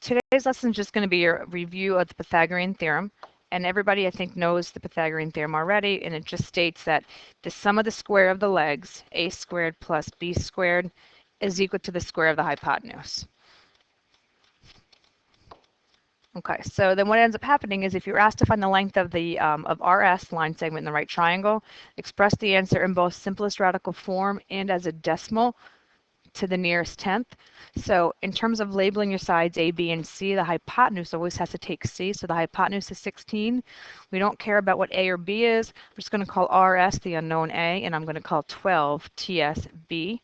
today's lesson is just going to be a review of the Pythagorean theorem. And everybody, I think, knows the Pythagorean theorem already. And it just states that the sum of the square of the legs, a squared plus b squared, is equal to the square of the hypotenuse. Okay, so then what ends up happening is if you're asked to find the length of the of RS, line segment in the right triangle, express the answer in both simplest radical form and as a decimal to the nearest tenth. So in terms of labeling your sides A, B, and C, the hypotenuse always has to take C. So the hypotenuse is 16. We don't care about what A or B is. We're just going to call RS the unknown A, and I'm going to call 12 TS B.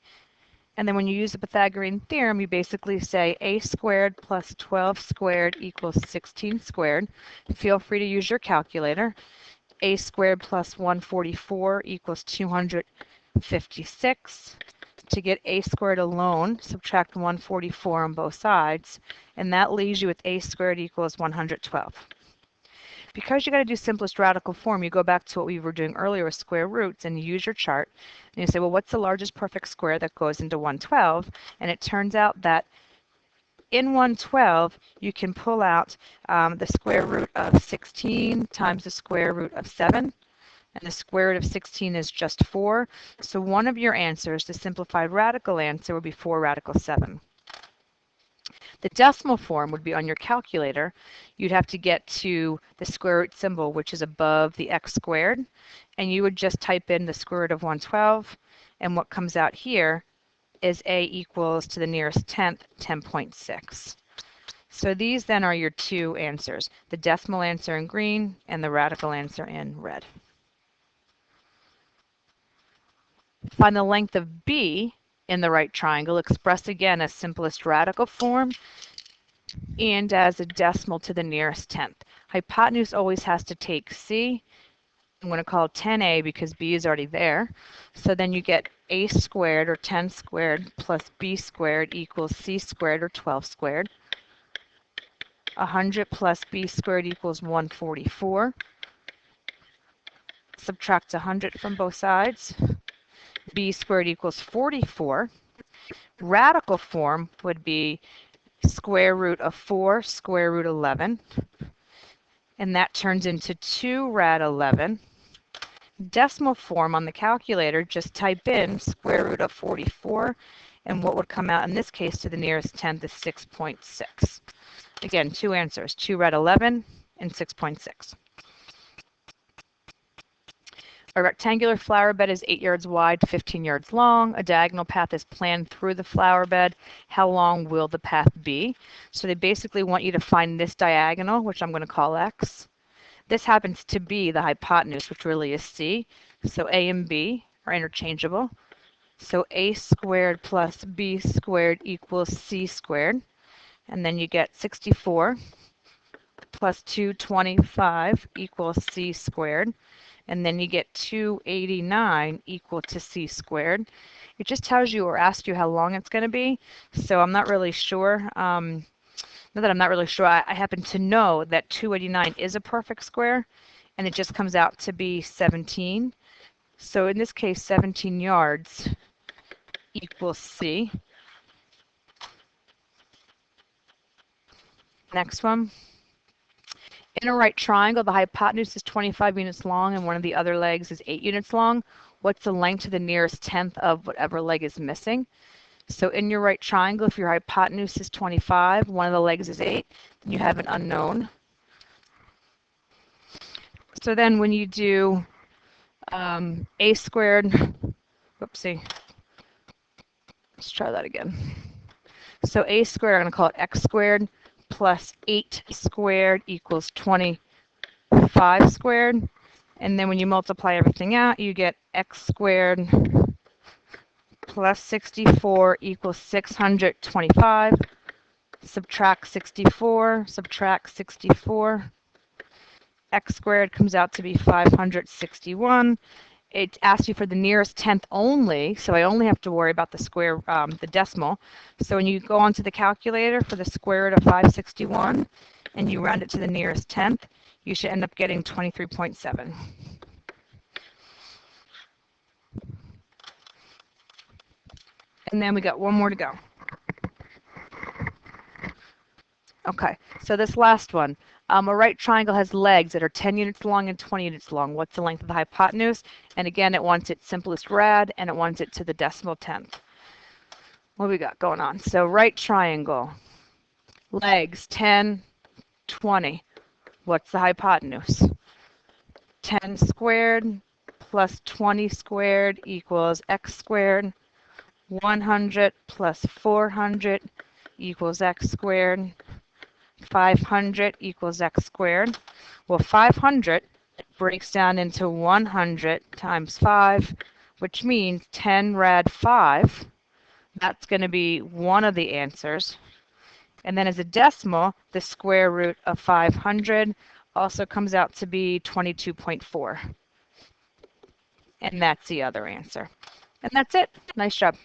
And then when you use the Pythagorean theorem, you basically say a squared plus 12 squared equals 16 squared. Feel free to use your calculator. A squared plus 144 equals 256. To get a squared alone, subtract 144 on both sides, and that leaves you with a squared equals 112. Because you got to do simplest radical form, you go back to what we were doing earlier with square roots and you use your chart and you say, well, what's the largest perfect square that goes into 112? And it turns out that in 112, you can pull out the square root of 16 times the square root of 7. And the square root of 16 is just 4. So one of your answers, the simplified radical answer, would be 4 radical 7. The decimal form would be on your calculator. You'd have to get to the square root symbol, which is above the x squared, and you would just type in the square root of 112, and what comes out here is a equals to the nearest tenth, 10.6. So these then are your two answers, the decimal answer in green and the radical answer in red. Find the length of B in the right triangle, expressed again as simplest radical form and as a decimal to the nearest tenth. Hypotenuse always has to take C. I'm going to call 10a because b is already there. So then you get a squared or 10 squared plus b squared equals c squared or 12 squared. 100 plus b squared equals 144. Subtract 100 from both sides. B squared equals 44. Radical form would be square root of 4 square root 11. And that turns into 2 rad 11. Decimal form on the calculator, just type in square root of 44, and what would come out in this case to the nearest tenth is 6.6. Again, two answers, 2 rad 11 and 6.6. A rectangular flower bed is 8 yards wide, 15 yards long. A diagonal path is planned through the flower bed. How long will the path be? So they basically want you to find this diagonal, which I'm going to call x. This happens to be the hypotenuse, which really is c. So a and b are interchangeable. So a squared plus b squared equals c squared. And then you get 64 plus 225 equals c squared. And then you get 289 equal to c squared. It just tells you or asks you how long it's going to be. So I'm not really sure. Not that I'm not really sure. I happen to know that 289 is a perfect square, and it just comes out to be 17. So in this case, 17 yards equals C. Next one. In a right triangle, the hypotenuse is 25 units long and one of the other legs is 8 units long. What's the length to the nearest tenth of whatever leg is missing? So in your right triangle, if your hypotenuse is 25, one of the legs is 8, then you have an unknown. So then when you do a squared, whoopsie, let's try that again. So a squared, I'm going to call it x squared, plus 8 squared equals 25 squared. And then when you multiply everything out, you get x squared plus 64 equals 625. Subtract 64, subtract 64. X squared comes out to be 561. It asks you for the nearest tenth only, so I only have to worry about the square, the decimal. So when you go onto the calculator for the square root of 561 and you round it to the nearest tenth, you should end up getting 23.7. And then we got one more to go. Okay, so this last one. A right triangle has legs that are 10 units long and 20 units long. What's the length of the hypotenuse? And again, it wants it simplest rad, and it wants it to the decimal tenth. What do we got going on? So right triangle, legs 10, 20. What's the hypotenuse? 10 squared plus 20 squared equals x squared. 100 plus 400 equals x squared. 500 equals x squared. Well, 500 breaks down into 100 times 5, which means 10 rad 5. That's going to be one of the answers. And then as a decimal, the square root of 500 also comes out to be 22.4. And that's the other answer. And that's it. Nice job.